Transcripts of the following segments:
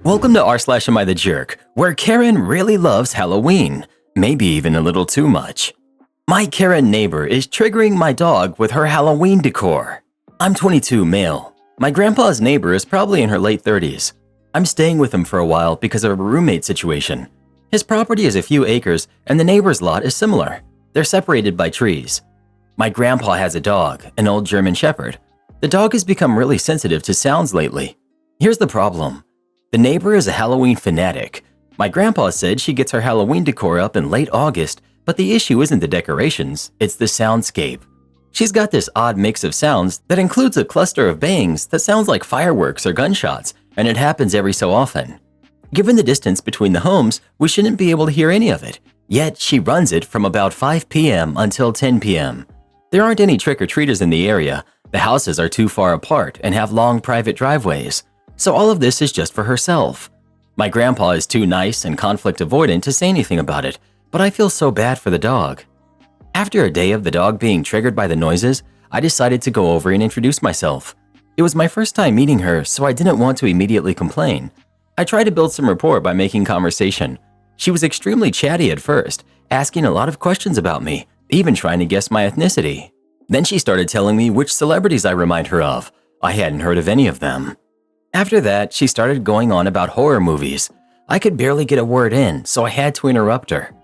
Welcome to r/Am I the Jerk, where Karen really loves Halloween, maybe even a little too much. My Karen neighbor is triggering my dog with her Halloween decor. I'm 22, male. My grandpa's neighbor is probably in her late 30s. I'm staying with him for a while because of a roommate situation. His property is a few acres and the neighbor's lot is similar. They're separated by trees. My grandpa has a dog, an old German Shepherd. The dog has become really sensitive to sounds lately. Here's the problem. The neighbor is a Halloween fanatic. My grandpa said she gets her Halloween decor up in late August, but the issue isn't the decorations, it's the soundscape. She's got this odd mix of sounds that includes a cluster of bangs that sounds like fireworks or gunshots, and it happens every so often. Given the distance between the homes, we shouldn't be able to hear any of it, yet she runs it from about 5 p.m. until 10 p.m. There aren't any trick-or-treaters in the area, the houses are too far apart and have long private driveways. So all of this is just for herself. My grandpa is too nice and conflict avoidant to say anything about it, but I feel so bad for the dog. After a day of the dog being triggered by the noises, I decided to go over and introduce myself. It was my first time meeting her, so I didn't want to immediately complain. I tried to build some rapport by making conversation. She was extremely chatty at first, asking a lot of questions about me, even trying to guess my ethnicity. Then she started telling me which celebrities I remind her of. I hadn't heard of any of them. After that, she started going on about horror movies. I could barely get a word in, so I had to interrupt her.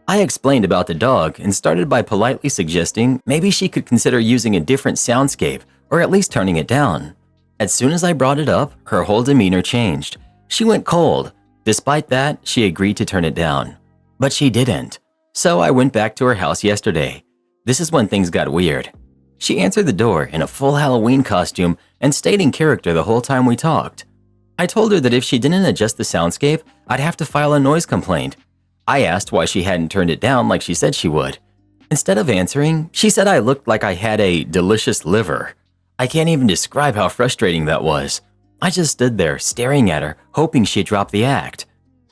I explained about the dog and started by politely suggesting maybe she could consider using a different soundscape or at least turning it down. As soon as I brought it up, her whole demeanor changed. She went cold. Despite that, she agreed to turn it down. But she didn't. So I went back to her house yesterday. This is when things got weird. She answered the door in a full Halloween costume and stayed in character the whole time we talked. I told her that if she didn't adjust the soundscape, I'd have to file a noise complaint. I asked why she hadn't turned it down like she said she would. Instead of answering, she said I looked like I had a delicious liver. I can't even describe how frustrating that was. I just stood there staring at her, hoping she'd drop the act.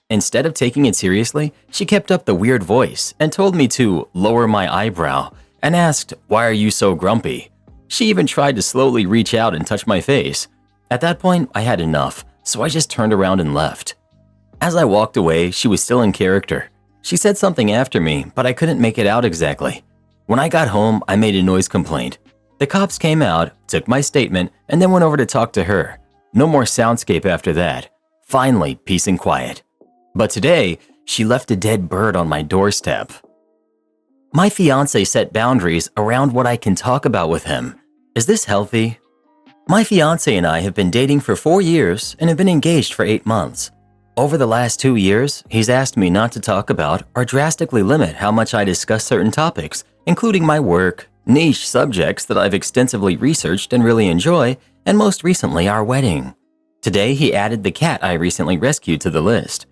Instead of taking it seriously, she kept up the weird voice and told me to lower my eyebrow and asked, "Why are you so grumpy?" She even tried to slowly reach out and touch my face. At that point, I had enough, so I just turned around and left. As I walked away, she was still in character. She said something after me, but I couldn't make it out exactly. When I got home, I made a noise complaint. The cops came out, took my statement, and then went over to talk to her. No more soundscape after that. Finally, peace and quiet. But today, she left a dead bird on my doorstep. My fiance set boundaries around what I can talk about with him. Is this healthy? My fiance and I have been dating for 4 years and have been engaged for 8 months. Over the last 2 years, he's asked me not to talk about or drastically limit how much I discuss certain topics, including my work, niche subjects that I've extensively researched and really enjoy, and most recently our wedding. Today, he added the cat I recently rescued to the list.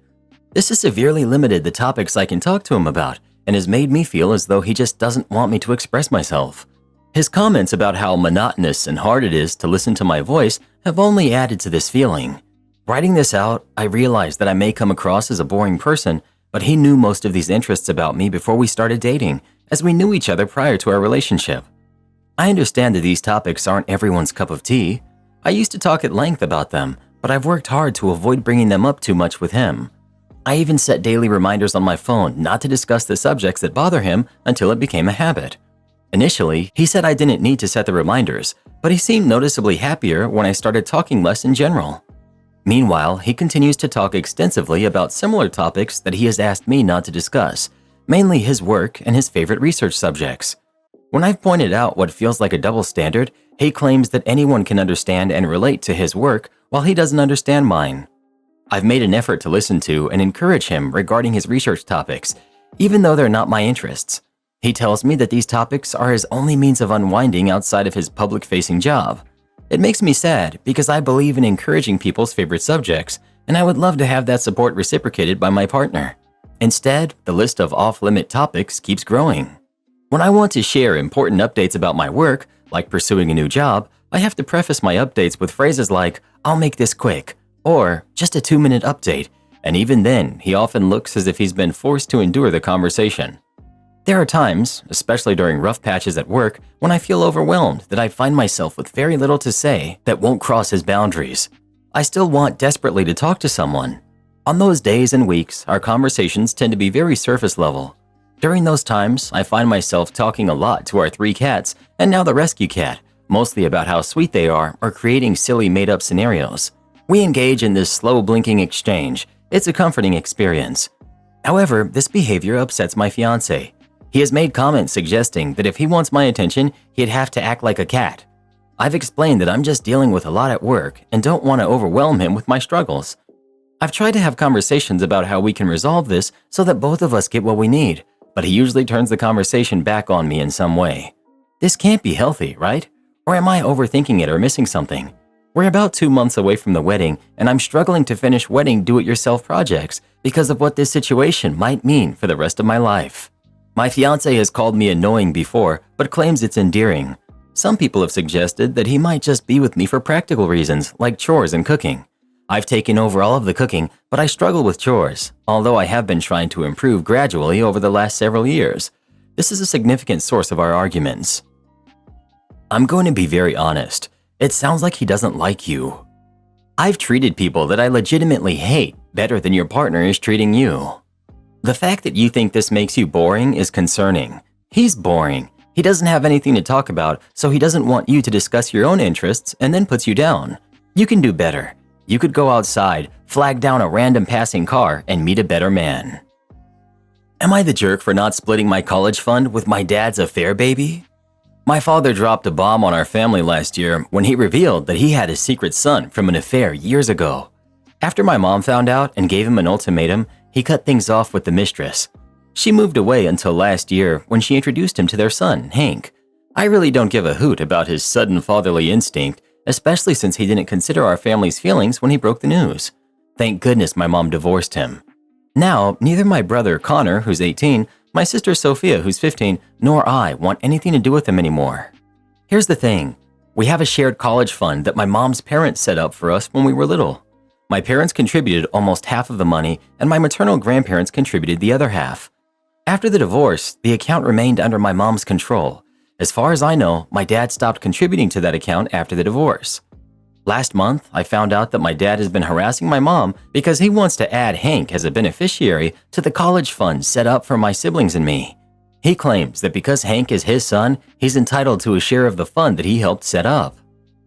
This has severely limited the topics I can talk to him about, and has made me feel as though he just doesn't want me to express myself. His comments about how monotonous and hard it is to listen to my voice have only added to this feeling. Writing this out, I realized that I may come across as a boring person, but he knew most of these interests about me before we started dating, as we knew each other prior to our relationship. I understand that these topics aren't everyone's cup of tea. I used to talk at length about them, but I've worked hard to avoid bringing them up too much with him. I even set daily reminders on my phone not to discuss the subjects that bother him until it became a habit. Initially, he said I didn't need to set the reminders, but he seemed noticeably happier when I started talking less in general. Meanwhile, he continues to talk extensively about similar topics that he has asked me not to discuss, mainly his work and his favorite research subjects. When I've pointed out what feels like a double standard, he claims that anyone can understand and relate to his work while he doesn't understand mine. I've made an effort to listen to and encourage him regarding his research topics, even though they're not my interests. He tells me that these topics are his only means of unwinding outside of his public-facing job. It makes me sad because I believe in encouraging people's favorite subjects, and I would love to have that support reciprocated by my partner. Instead, the list of off-limit topics keeps growing. When I want to share important updates about my work, like pursuing a new job, I have to preface my updates with phrases like, "I'll make this quick," or "just a 2-minute update," and even then, he often looks as if he's been forced to endure the conversation. There are times, especially during rough patches at work, when I feel overwhelmed that I find myself with very little to say that won't cross his boundaries. I still want desperately to talk to someone. On those days and weeks, our conversations tend to be very surface level. During those times, I find myself talking a lot to our 3 cats and now the rescue cat, mostly about how sweet they are or creating silly made-up scenarios. We engage in this slow blinking exchange. It's a comforting experience. However, this behavior upsets my fiance. He has made comments suggesting that if he wants my attention, he'd have to act like a cat. I've explained that I'm just dealing with a lot at work and don't want to overwhelm him with my struggles. I've tried to have conversations about how we can resolve this so that both of us get what we need, but he usually turns the conversation back on me in some way. This can't be healthy, right? Or am I overthinking it or missing something? We're about 2 months away from the wedding, and I'm struggling to finish wedding do-it-yourself projects because of what this situation might mean for the rest of my life. My fiance has called me annoying before, but claims it's endearing. Some people have suggested that he might just be with me for practical reasons, like chores and cooking. I've taken over all of the cooking, but I struggle with chores, although I have been trying to improve gradually over the last several years. This is a significant source of our arguments. I'm going to be very honest. It sounds like he doesn't like you. I've treated people that I legitimately hate better than your partner is treating you. The fact that you think this makes you boring is concerning. He's boring. He doesn't have anything to talk about, so he doesn't want you to discuss your own interests and then puts you down. You can do better. You could go outside, flag down a random passing car, and meet a better man. Am I the jerk for not splitting my college fund with my dad's affair baby? My father dropped a bomb on our family last year when he revealed that he had a secret son from an affair years ago. After my mom found out and gave him an ultimatum, he cut things off with the mistress. She moved away until last year when she introduced him to their son, Hank. I really don't give a hoot about his sudden fatherly instinct, especially since he didn't consider our family's feelings when he broke the news. Thank goodness my mom divorced him. Now, neither my brother Connor, who's 18, my sister Sophia, who's 15, nor I want anything to do with him anymore. Here's the thing. We have a shared college fund that my mom's parents set up for us when we were little. My parents contributed almost half of the money, and my maternal grandparents contributed the other half. After the divorce, the account remained under my mom's control. As far as I know, my dad stopped contributing to that account after the divorce. Last month, I found out that my dad has been harassing my mom because he wants to add Hank as a beneficiary to the college fund set up for my siblings and me. He claims that because Hank is his son, he's entitled to a share of the fund that he helped set up.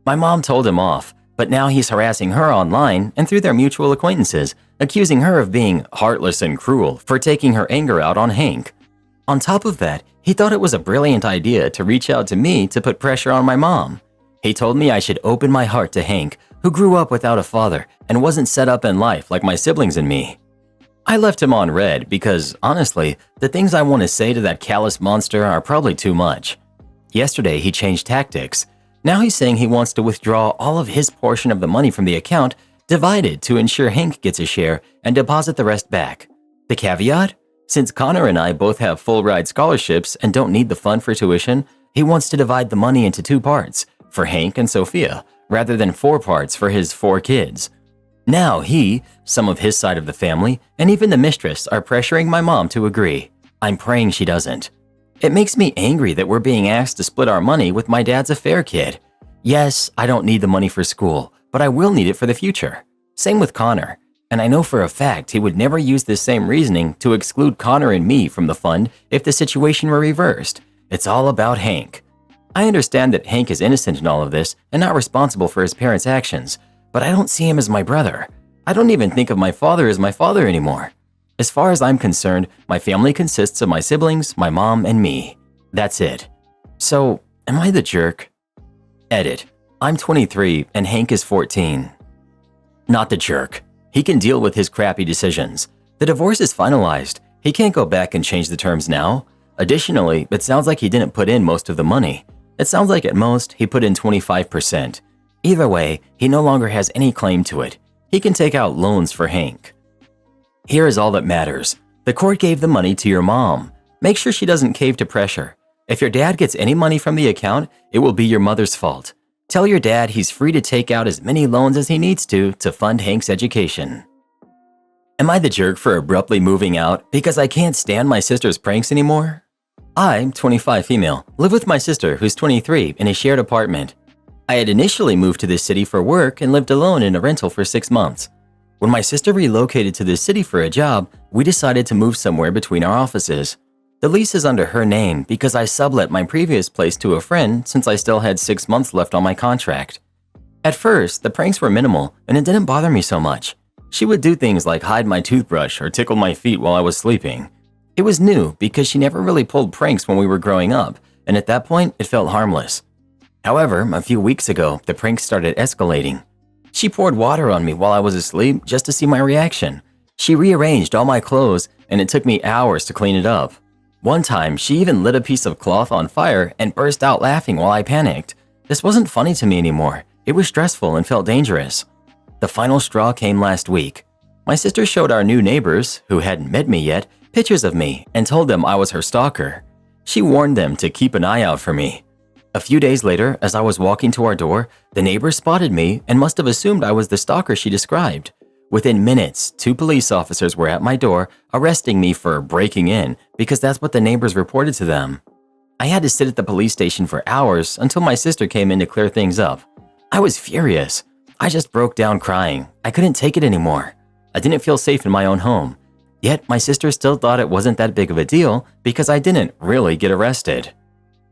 My mom told him off, but now he's harassing her online and through their mutual acquaintances, accusing her of being heartless and cruel for taking her anger out on Hank. On top of that, he thought it was a brilliant idea to reach out to me to put pressure on my mom. He told me I should open my heart to Hank, who grew up without a father and wasn't set up in life like my siblings and me. I left him on red because, honestly, the things I want to say to that callous monster are probably too much. Yesterday, he changed tactics. Now he's saying he wants to withdraw all of his portion of the money from the account, divided to ensure Hank gets a share and deposit the rest back. The caveat? Since Connor and I both have full-ride scholarships and don't need the fund for tuition, he wants to divide the money into 2 parts, for Hank and Sophia, rather than 4 parts for his 4 kids. Now he, some of his side of the family, and even the mistress are pressuring my mom to agree. I'm praying she doesn't. It makes me angry that we're being asked to split our money with my dad's affair kid. Yes, I don't need the money for school, but I will need it for the future. Same with Connor. And I know for a fact he would never use this same reasoning to exclude Connor and me from the fund if the situation were reversed. It's all about Hank. I understand that Hank is innocent in all of this and not responsible for his parents' actions, but I don't see him as my brother. I don't even think of my father as my father anymore. As far as I'm concerned, my family consists of my siblings, my mom, and me. That's it. So, am I the jerk? Edit. I'm 23 and Hank is 14. Not the jerk. He can deal with his crappy decisions. The divorce is finalized. He can't go back and change the terms now. Additionally, it sounds like he didn't put in most of the money. It sounds like at most he put in 25%. Either way, he no longer has any claim to it. He can take out loans for Hank. Here is all that matters. The court gave the money to your mom. Make sure she doesn't cave to pressure. If your dad gets any money from the account, it will be your mother's fault. Tell your dad he's free to take out as many loans as he needs to fund Hank's education. Am I the jerk for abruptly moving out because I can't stand my sister's pranks anymore? I'm 25 female, live with my sister who's 23 in a shared apartment. I had initially moved to this city for work and lived alone in a rental for 6 months. When my sister relocated to this city for a job, we decided to move somewhere between our offices. The lease is under her name because I sublet my previous place to a friend since I still had 6 months left on my contract. At first, the pranks were minimal and it didn't bother me so much. She would do things like hide my toothbrush or tickle my feet while I was sleeping. It was new because she never really pulled pranks when we were growing up, and at that point, it felt harmless. However, a few weeks ago, the pranks started escalating. She poured water on me while I was asleep just to see my reaction. She rearranged all my clothes, and it took me hours to clean it up. One time, she even lit a piece of cloth on fire and burst out laughing while I panicked. This wasn't funny to me anymore. It was stressful and felt dangerous. The final straw came last week. My sister showed our new neighbors, who hadn't met me yet, pictures of me and told them I was her stalker. She warned them to keep an eye out for me. A few days later, as I was walking to our door, the neighbors spotted me and must have assumed I was the stalker she described. Within minutes, 2 police officers were at my door, arresting me for breaking in because that's what the neighbors reported to them. I had to sit at the police station for hours until my sister came in to clear things up. I was furious. I just broke down crying. I couldn't take it anymore. I didn't feel safe in my own home. Yet my sister still thought it wasn't that big of a deal because I didn't really get arrested.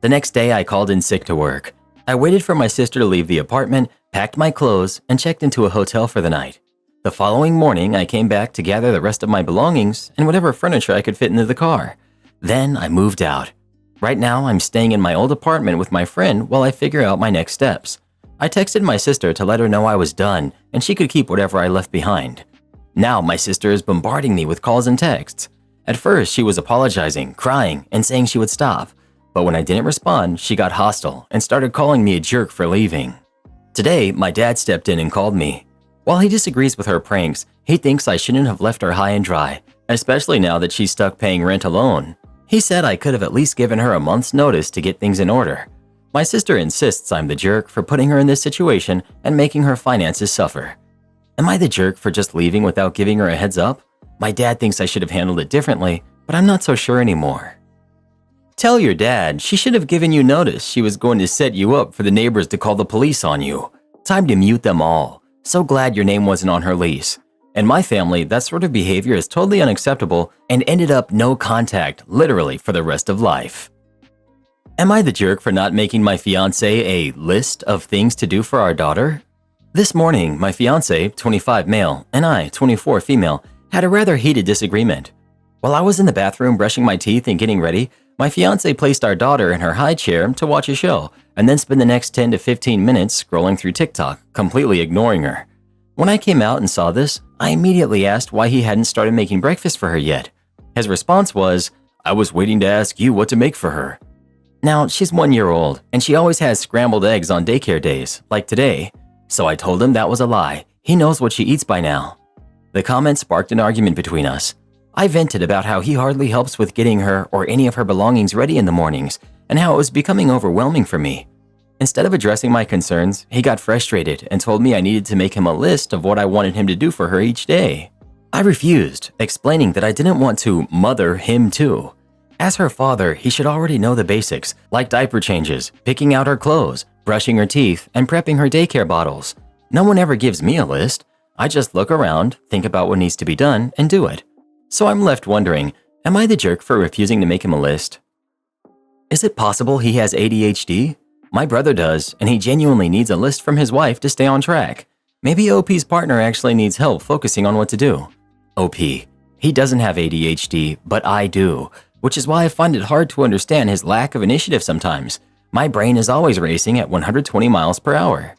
The next day I called in sick to work. I waited for my sister to leave the apartment, packed my clothes, and checked into a hotel for the night. The following morning I came back to gather the rest of my belongings and whatever furniture I could fit into the car. Then I moved out. Right now I'm staying in my old apartment with my friend while I figure out my next steps. I texted my sister to let her know I was done and she could keep whatever I left behind. Now my sister is bombarding me with calls and texts. At first she was apologizing, crying, and saying she would stop. But when I didn't respond, she got hostile and started calling me a jerk for leaving. Today, my dad stepped in and called me. While he disagrees with her pranks, he thinks I shouldn't have left her high and dry, especially now that she's stuck paying rent alone. He said I could have at least given her a month's notice to get things in order. My sister insists I'm the jerk for putting her in this situation and making her finances suffer. Am I the jerk for just leaving without giving her a heads up? My dad thinks I should have handled it differently, but I'm not so sure anymore. Tell your dad she should have given you notice she was going to set you up for the neighbors to call the police on you. Time to mute them all. So glad your name wasn't on her lease. In my family, that sort of behavior is totally unacceptable and ended up no contact, literally for the rest of life. Am I the jerk for not making my fiance a list of things to do for our daughter? This morning, my fiance, 25 male, and I, 24 female, had a rather heated disagreement. While I was in the bathroom brushing my teeth and getting ready, my fiance placed our daughter in her high chair to watch a show and then spend the next 10 to 15 minutes scrolling through TikTok, completely ignoring her. When I came out and saw this, I immediately asked why he hadn't started making breakfast for her yet. His response was, "I was waiting to ask you what to make for her." Now, she's 1 year old, and she always has scrambled eggs on daycare days, like today. So I told him that was a lie. He knows what she eats by now. The comment sparked an argument between us. I vented about how he hardly helps with getting her or any of her belongings ready in the mornings, and how it was becoming overwhelming for me. Instead of addressing my concerns, he got frustrated and told me I needed to make him a list of what I wanted him to do for her each day. I refused, explaining that I didn't want to mother him too. As her father, he should already know the basics, like diaper changes, picking out her clothes, brushing her teeth, and prepping her daycare bottles. No one ever gives me a list. I just look around, think about what needs to be done, and do it. So I'm left wondering, am I the jerk for refusing to make him a list? Is it possible he has ADHD? My brother does, and he genuinely needs a list from his wife to stay on track. Maybe OP's partner actually needs help focusing on what to do. OP, he doesn't have ADHD, but I do, which is why I find it hard to understand his lack of initiative sometimes. My brain is always racing at 120 miles per hour.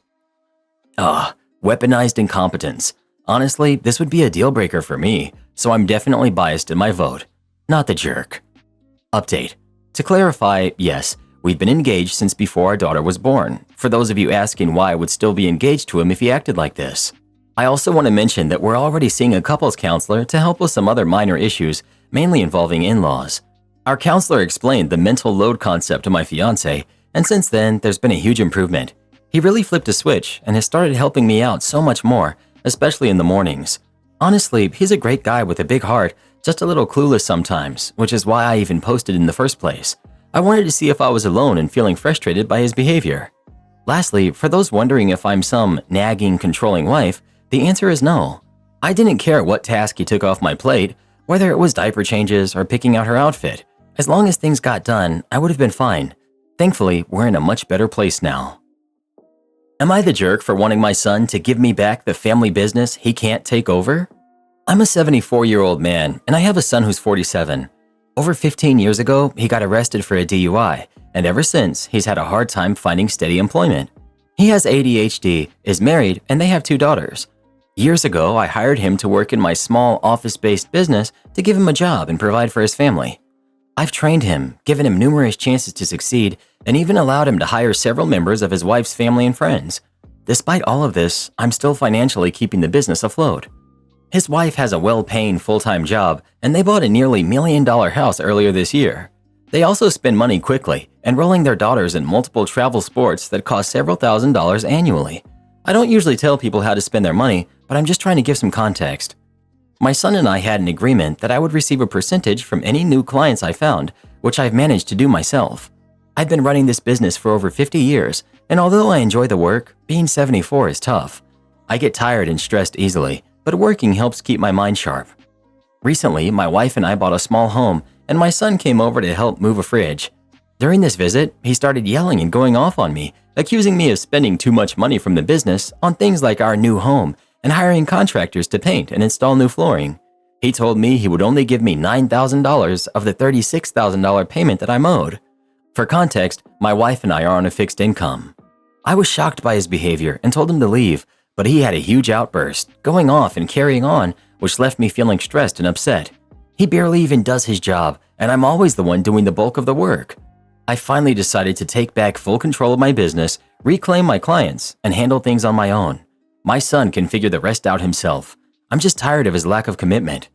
Weaponized incompetence. Honestly, this would be a deal breaker for me, so I'm definitely biased in my vote. Not the jerk. Update. To clarify, yes, we've been engaged since before our daughter was born, for those of you asking why I would still be engaged to him if he acted like this. I also want to mention that we're already seeing a couples counselor to help with some other minor issues, mainly involving in-laws. Our counselor explained the mental load concept to my fiance, and since then, there's been a huge improvement. He really flipped a switch and has started helping me out so much more, especially in the mornings. Honestly, he's a great guy with a big heart, just a little clueless sometimes, which is why I even posted in the first place. I wanted to see if I was alone and feeling frustrated by his behavior. Lastly, for those wondering if I'm some nagging, controlling wife, the answer is no. I didn't care what task he took off my plate, whether it was diaper changes or picking out her outfit. As long as things got done, I would have been fine. Thankfully, we're in a much better place now. Am I the jerk for wanting my son to give me back the family business he can't take over? I'm a 74-year-old man, and I have a son who's 47. Over 15 years ago, he got arrested for a DUI, and ever since, he's had a hard time finding steady employment. He has ADHD, is married, and they have 2 daughters. Years ago, I hired him to work in my small office-based business to give him a job and provide for his family. I've trained him, given him numerous chances to succeed, and even allowed him to hire several members of his wife's family and friends. Despite all of this, I'm still financially keeping the business afloat. His wife has a well-paying full-time job, and they bought a nearly $1 million house earlier this year. They also spend money quickly, enrolling their daughters in multiple travel sports that cost several $1,000s annually. I don't usually tell people how to spend their money, but I'm just trying to give some context. My son and I had an agreement that I would receive a percentage from any new clients I found, which I've managed to do myself. I've been running this business for over 50 years, and although I enjoy the work, being 74 is tough. I get tired and stressed easily, but working helps keep my mind sharp. Recently, my wife and I bought a small home, and my son came over to help move a fridge. During this visit, he started yelling and going off on me, accusing me of spending too much money from the business on things like our new home and hiring contractors to paint and install new flooring. He told me he would only give me $9,000 of the $36,000 payment that I'm owed. For context, my wife and I are on a fixed income. I was shocked by his behavior and told him to leave, but he had a huge outburst, going off and carrying on, which left me feeling stressed and upset. He barely even does his job, and I'm always the one doing the bulk of the work. I finally decided to take back full control of my business, reclaim my clients, and handle things on my own. My son can figure the rest out himself. I'm just tired of his lack of commitment.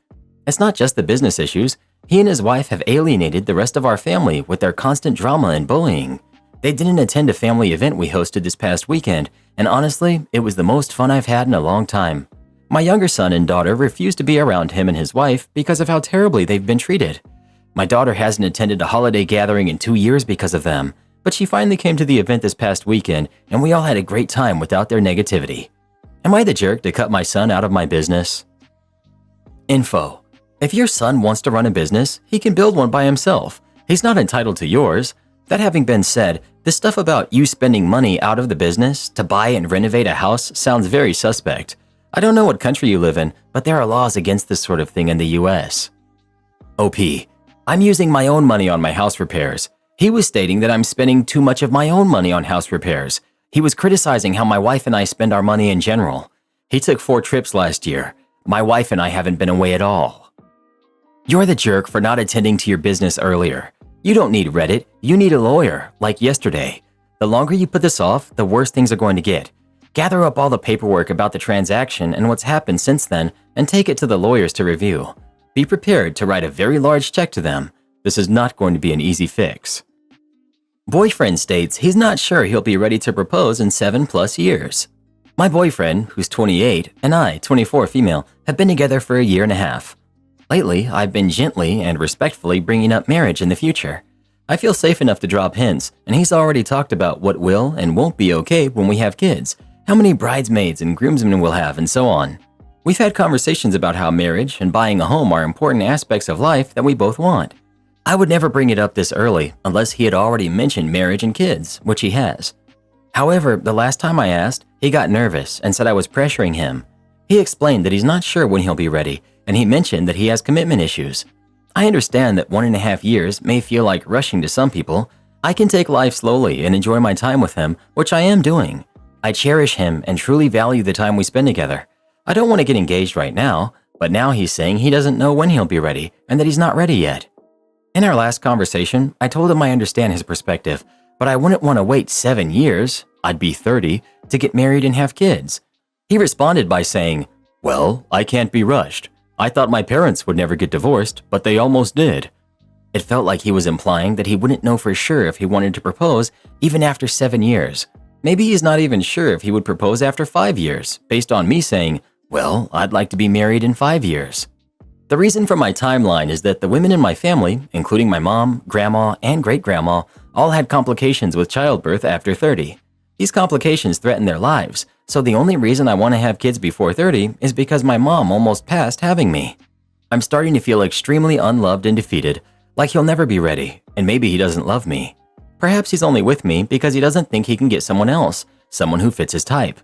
It's not just the business issues. He and his wife have alienated the rest of our family with their constant drama and bullying. They didn't attend a family event we hosted this past weekend, and honestly, it was the most fun I've had in a long time. My younger son and daughter refuse to be around him and his wife because of how terribly they've been treated. My daughter hasn't attended a holiday gathering in 2 years because of them, but she finally came to the event this past weekend, and we all had a great time without their negativity. Am I the jerk to cut my son out of my business? Info. If your son wants to run a business, he can build one by himself. He's not entitled to yours. That having been said, this stuff about you spending money out of the business to buy and renovate a house sounds very suspect. I don't know what country you live in, but there are laws against this sort of thing in the US. OP. I'm using my own money on my house repairs. He was stating that I'm spending too much of my own money on house repairs. He was criticizing how my wife and I spend our money in general. He took 4 trips last year. My wife and I haven't been away at all. You're the jerk for not attending to your business earlier. You don't need Reddit, you need a lawyer, like yesterday. The longer you put this off, the worse things are going to get. Gather up all the paperwork about the transaction and what's happened since then and take it to the lawyers to review. Be prepared to write a very large check to them. This is not going to be an easy fix. Boyfriend states he's not sure he'll be ready to propose in 7+ years. My boyfriend, who's 28, and I, 24 female, have been together for a year and a half. Lately, I've been gently and respectfully bringing up marriage in the future. I feel safe enough to drop hints, and he's already talked about what will and won't be okay when we have kids, how many bridesmaids and groomsmen we'll have, and so on. We've had conversations about how marriage and buying a home are important aspects of life that we both want. I would never bring it up this early unless he had already mentioned marriage and kids, which he has. However, the last time I asked, he got nervous and said I was pressuring him. He explained that he's not sure when he'll be ready, and he mentioned that he has commitment issues. I understand that 1.5 years may feel like rushing to some people. I can take life slowly and enjoy my time with him, which I am doing. I cherish him and truly value the time we spend together. I don't want to get engaged right now, but now he's saying he doesn't know when he'll be ready and that he's not ready yet. In our last conversation, I told him I understand his perspective, but I wouldn't want to wait 7 years, I'd be 30, to get married and have kids. He responded by saying, "Well, I can't be rushed. I thought my parents would never get divorced, but they almost did." It felt like he was implying that he wouldn't know for sure if he wanted to propose even after 7 years. Maybe he's not even sure if he would propose after 5 years, based on me saying, "Well, I'd like to be married in 5 years." The reason for my timeline is that the women in my family, including my mom, grandma, and great-grandma, all had complications with childbirth after 30. These complications threaten their lives, so the only reason I want to have kids before 30 is because my mom almost passed having me. I'm starting to feel extremely unloved and defeated, like he'll never be ready, and maybe he doesn't love me. Perhaps he's only with me because he doesn't think he can get someone else, someone who fits his type.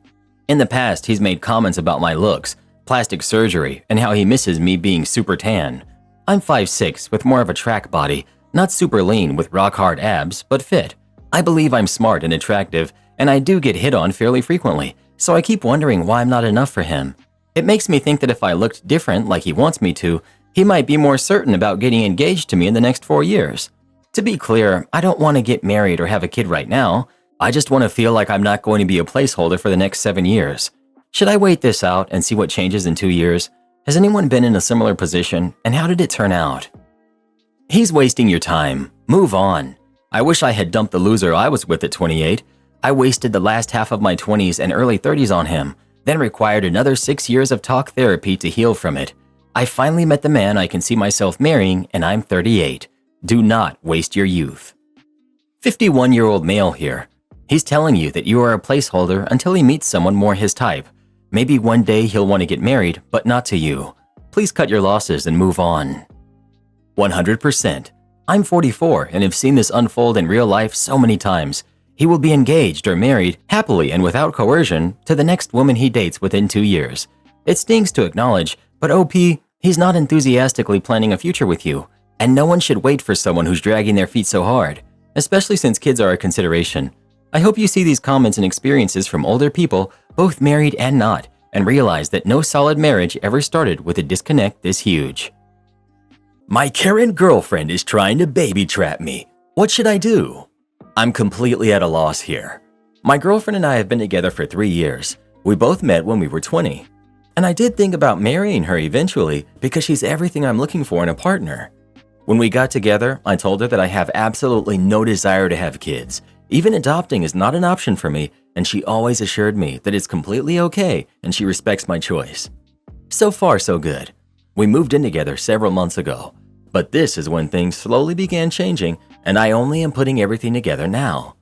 In the past, he's made comments about my looks, plastic surgery, and how he misses me being super tan. I'm 5'6" with more of a track body, not super lean with rock-hard abs, but fit. I believe I'm smart and attractive, and I do get hit on fairly frequently, so I keep wondering why I'm not enough for him. It makes me think that if I looked different like he wants me to, he might be more certain about getting engaged to me in the next 4 years. To be clear, I don't want to get married or have a kid right now. I just want to feel like I'm not going to be a placeholder for the next 7 years. Should I wait this out and see what changes in 2 years? Has anyone been in a similar position, and how did it turn out? He's wasting your time. Move on. I wish I had dumped the loser I was with at 28. I wasted the last half of my 20s and early 30s on him, then required another 6 years of talk therapy to heal from it. I finally met the man I can see myself marrying, and I'm 38. Do not waste your youth. 51-year-old male here. He's telling you that you are a placeholder until he meets someone more his type. Maybe one day he'll want to get married, but not to you. Please cut your losses and move on. 100%. I'm 44 and have seen this unfold in real life so many times. He will be engaged or married, happily and without coercion, to the next woman he dates within 2 years. It stings to acknowledge, but OP, he's not enthusiastically planning a future with you, and no one should wait for someone who's dragging their feet so hard, especially since kids are a consideration. I hope you see these comments and experiences from older people, both married and not, and realize that no solid marriage ever started with a disconnect this huge. My Karen girlfriend is trying to baby trap me. What should I do? I'm completely at a loss here. My girlfriend and I have been together for 3 years. We both met when we were 20. And I did think about marrying her eventually because she's everything I'm looking for in a partner. When we got together, I told her that I have absolutely no desire to have kids. Even adopting is not an option for me, and she always assured me that it's completely okay and she respects my choice. So far, so good. We moved in together several months ago, but this is when things slowly began changing, and I only am putting everything together now.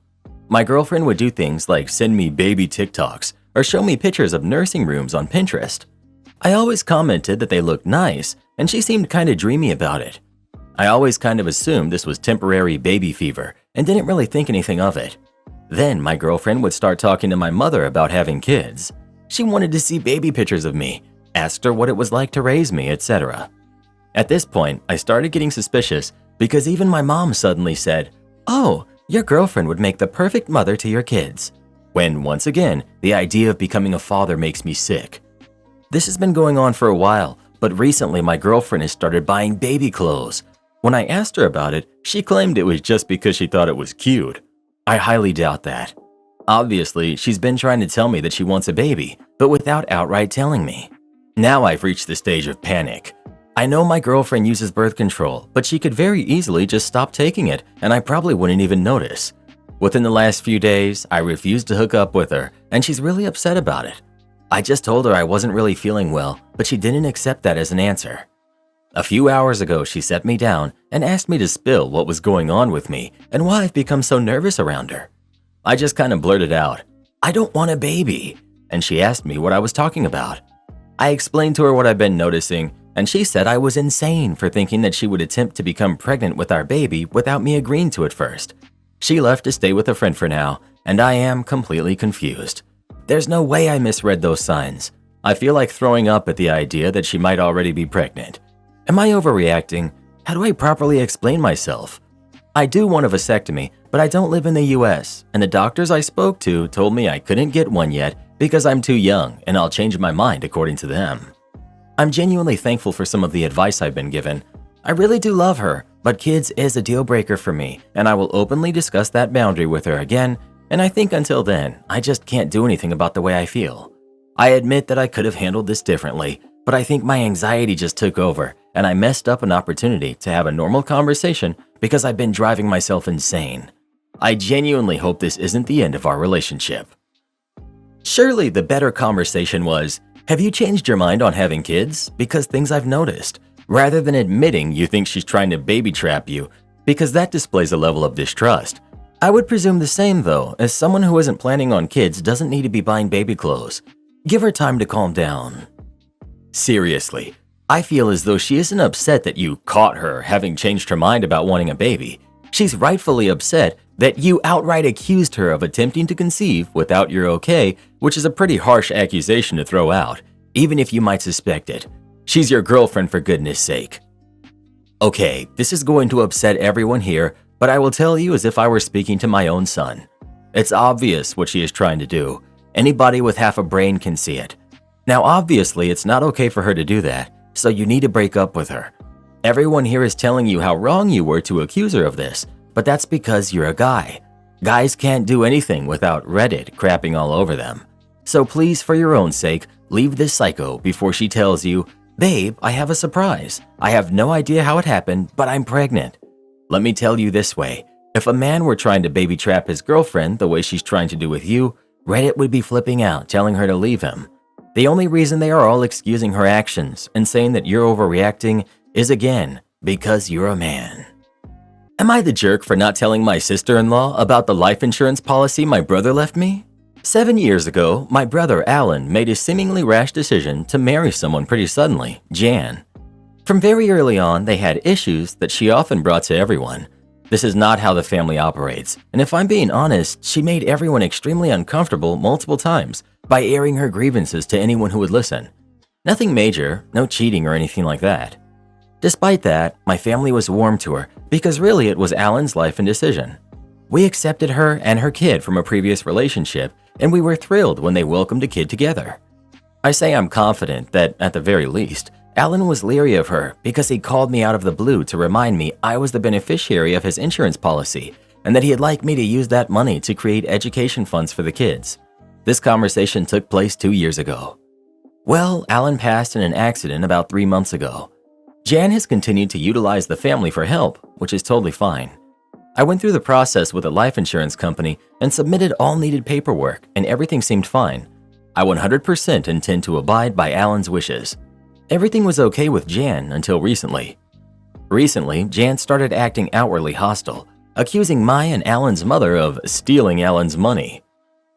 My girlfriend would do things like send me baby TikToks or show me pictures of nursing rooms on Pinterest. I always commented that they looked nice, and she seemed kind of dreamy about it. I always kind of assumed this was temporary baby fever and didn't really think anything of it. Then my girlfriend would start talking to my mother about having kids. She wanted to see baby pictures of me, asked her what it was like to raise me, etc. At this point, I started getting suspicious because even my mom suddenly said, "Oh, your girlfriend would make the perfect mother to your kids." When, once again, the idea of becoming a father makes me sick. This has been going on for a while, but recently my girlfriend has started buying baby clothes. When I asked her about it, she claimed it was just because she thought it was cute. I highly doubt that. Obviously, she's been trying to tell me that she wants a baby, but without outright telling me. Now I've reached the stage of panic. I know my girlfriend uses birth control, but she could very easily just stop taking it, and I probably wouldn't even notice. Within the last few days, I refused to hook up with her, and she's really upset about it. I just told her I wasn't really feeling well, but she didn't accept that as an answer. A few hours ago, she set me down and asked me to spill what was going on with me and why I've become so nervous around her. I just kind of blurted out, "I don't want a baby," and she asked me what I was talking about. I explained to her what I've been noticing, and she said I was insane for thinking that she would attempt to become pregnant with our baby without me agreeing to it first. She left to stay with a friend for now, and I am completely confused. There's no way I misread those signs. I feel like throwing up at the idea that she might already be pregnant. Am I overreacting? How do I properly explain myself? I do want a vasectomy, but I don't live in the US, and the doctors I spoke to told me I couldn't get one yet because I'm too young and I'll change my mind according to them. I'm genuinely thankful for some of the advice I've been given. I really do love her, but kids is a deal breaker for me, and I will openly discuss that boundary with her again, and I think until then, I just can't do anything about the way I feel. I admit that I could have handled this differently, but I think my anxiety just took over, and I messed up an opportunity to have a normal conversation because I've been driving myself insane. I genuinely hope this isn't the end of our relationship. Surely the better conversation was, have you changed your mind on having kids? Because things I've noticed, rather than admitting you think she's trying to baby trap you, because that displays a level of distrust. I would presume the same though, as someone who isn't planning on kids doesn't need to be buying baby clothes. Give her time to calm down. Seriously, I feel as though she isn't upset that you caught her having changed her mind about wanting a baby. She's rightfully upset that you outright accused her of attempting to conceive without your okay, which is a pretty harsh accusation to throw out, even if you might suspect it. She's your girlfriend for goodness sake. Okay, this is going to upset everyone here, but I will tell you as if I were speaking to my own son. It's obvious what she is trying to do. Anybody with half a brain can see it. Now obviously it's not okay for her to do that, so you need to break up with her. Everyone here is telling you how wrong you were to accuse her of this, but that's because you're a guy. Guys can't do anything without Reddit crapping all over them. So please, for your own sake, leave this psycho before she tells you, "Babe, I have a surprise. I have no idea how it happened, but I'm pregnant." Let me tell you this way, if a man were trying to baby trap his girlfriend the way she's trying to do with you, Reddit would be flipping out, telling her to leave him. The only reason they are all excusing her actions and saying that you're overreacting is again, because you're a man. Am I the jerk for not telling my sister-in-law about the life insurance policy my brother left me? 7 years ago, my brother Alan made a seemingly rash decision to marry someone pretty suddenly, Jan. From very early on, they had issues that she often brought to everyone. This is not how the family operates, and if I'm being honest, she made everyone extremely uncomfortable multiple times by airing her grievances to anyone who would listen. Nothing major, no cheating or anything like that. Despite that, my family was warm to her because really it was Alan's life and decision. We accepted her and her kid from a previous relationship, and we were thrilled when they welcomed a kid together. I say I'm confident that, at the very least, Alan was leery of her because he called me out of the blue to remind me I was the beneficiary of his insurance policy and that he'd like me to use that money to create education funds for the kids. This conversation took place 2 years ago. Well, Alan passed in an accident about 3 months ago. Jan has continued to utilize the family for help, which is totally fine. I went through the process with a life insurance company and submitted all needed paperwork, and everything seemed fine. I 100% intend to abide by Alan's wishes. Everything was okay with Jan until recently. Recently, Jan started acting outwardly hostile, accusing my and Alan's mother of stealing Alan's money.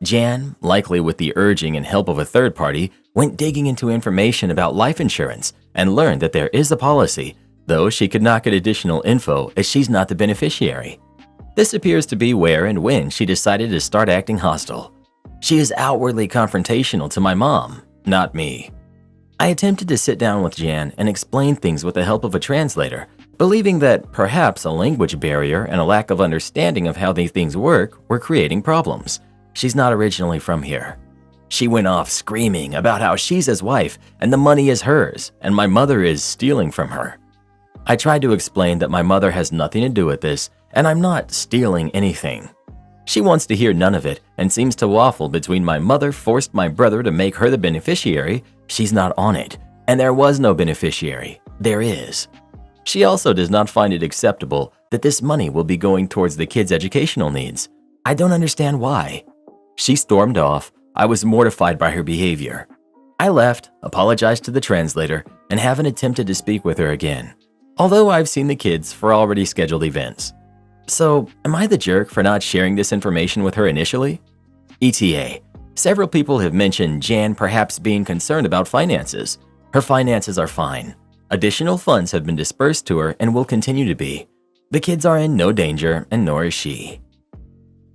Jan, likely with the urging and help of a third party, went digging into information about life insurance and learned that there is a policy, though she could not get additional info as she's not the beneficiary. This appears to be where and when she decided to start acting hostile. She is outwardly confrontational to my mom, not me. I attempted to sit down with Jan and explain things with the help of a translator, believing that perhaps a language barrier and a lack of understanding of how these things work were creating problems. She's not originally from here. She went off screaming about how she's his wife and the money is hers and my mother is stealing from her. I tried to explain that my mother has nothing to do with this and I'm not stealing anything. She wants to hear none of it and seems to waffle between my mother forced my brother to make her the beneficiary, she's not on it, and there was no beneficiary, there is. She also does not find it acceptable that this money will be going towards the kids' educational needs. I don't understand why. She stormed off. I was mortified by her behavior. I left, apologized to the translator, and haven't attempted to speak with her again, although I've seen the kids for already scheduled events. So, am I the jerk for not sharing this information with her initially? ETA. Several people have mentioned Jan perhaps being concerned about finances. Her finances are fine. Additional funds have been dispersed to her and will continue to be. The kids are in no danger, and nor is she.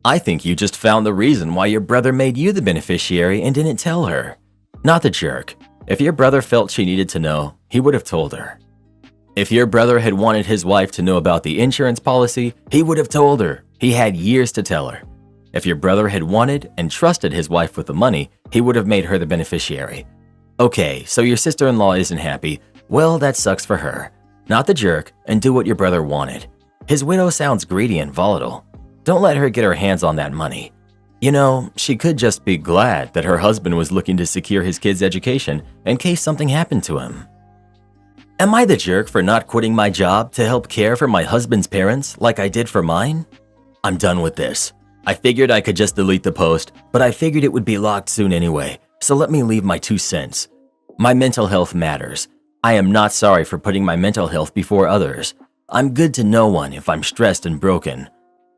I think you just found the reason why your brother made you the beneficiary and didn't tell her. Not the jerk. If your brother felt she needed to know, he would have told her. If your brother had wanted his wife to know about the insurance policy, he would have told her. He had years to tell her. If your brother had wanted and trusted his wife with the money, he would have made her the beneficiary. Okay, so your sister-in-law isn't happy. Well, that sucks for her. Not the jerk, and do what your brother wanted. His widow sounds greedy and volatile. Don't let her get her hands on that money. You know, she could just be glad that her husband was looking to secure his kid's education in case something happened to him. Am I the jerk for not quitting my job to help care for my husband's parents like I did for mine? I'm done with this. I figured I could just delete the post, but I figured it would be locked soon anyway, so let me leave my 2 cents. My mental health matters. I am not sorry for putting my mental health before others. I'm good to no one if I'm stressed and broken.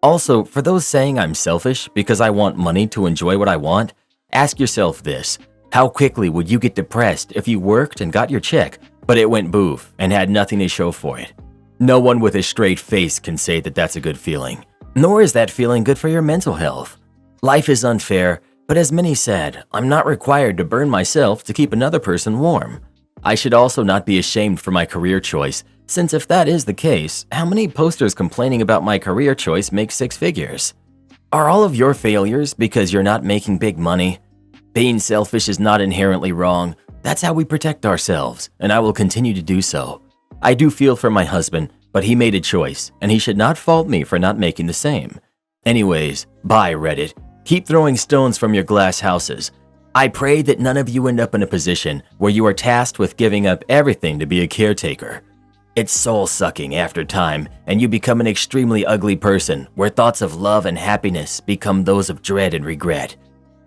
Also, for those saying I'm selfish because I want money to enjoy what I want, ask yourself this. How quickly would you get depressed if you worked and got your check, but it went boof and had nothing to show for it? No one with a straight face can say that that's a good feeling, nor is that feeling good for your mental health. Life is unfair, but as many said, I'm not required to burn myself to keep another person warm. I should also not be ashamed for my career choice, since if that is the case, how many posters complaining about my career choice make six figures? Are all of your failures because you're not making big money? Being selfish is not inherently wrong. That's how we protect ourselves, and I will continue to do so. I do feel for my husband, but he made a choice, and he should not fault me for not making the same. Anyways, bye Reddit. Keep throwing stones from your glass houses. I pray that none of you end up in a position where you are tasked with giving up everything to be a caretaker. It's soul-sucking after time, and you become an extremely ugly person where thoughts of love and happiness become those of dread and regret.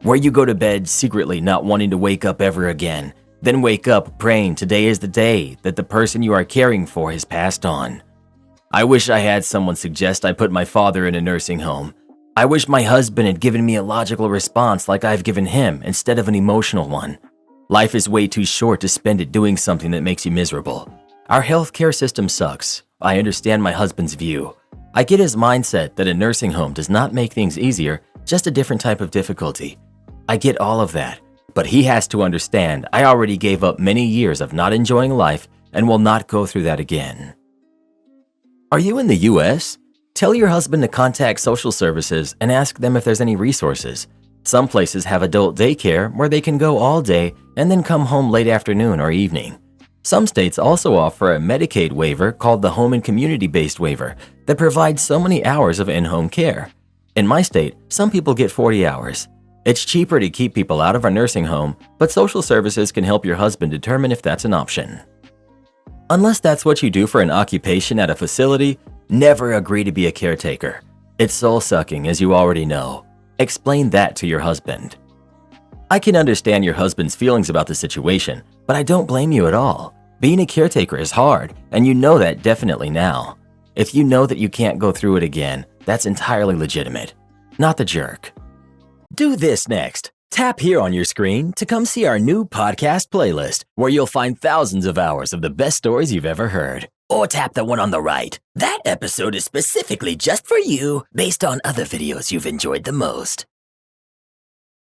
Where you go to bed secretly not wanting to wake up ever again, then wake up praying today is the day that the person you are caring for has passed on. I wish I had someone suggest I put my father in a nursing home. I wish my husband had given me a logical response like I've given him instead of an emotional one. Life is way too short to spend it doing something that makes you miserable. Our healthcare system sucks. I understand my husband's view. I get his mindset that a nursing home does not make things easier, just a different type of difficulty. I get all of that, but he has to understand I already gave up many years of not enjoying life and will not go through that again. Are you in the US? Tell your husband to contact social services and ask them if there's any resources. Some places have adult daycare where they can go all day and then come home late afternoon or evening. Some states also offer a Medicaid waiver called the Home and Community-Based Waiver that provides so many hours of in-home care. In my state, some people get 40 hours. It's cheaper to keep people out of a nursing home, but social services can help your husband determine if that's an option. Unless that's what you do for an occupation at a facility, never agree to be a caretaker. It's soul-sucking, as you already know. Explain that to your husband. I can understand your husband's feelings about the situation, but I don't blame you at all. Being a caretaker is hard, and you know that definitely now. If you know that you can't go through it again, that's entirely legitimate. Not the jerk. Do this next. Tap here on your screen to come see our new podcast playlist, where you'll find thousands of hours of the best stories you've ever heard. Or tap the one on the right. That episode is specifically just for you, based on other videos you've enjoyed the most.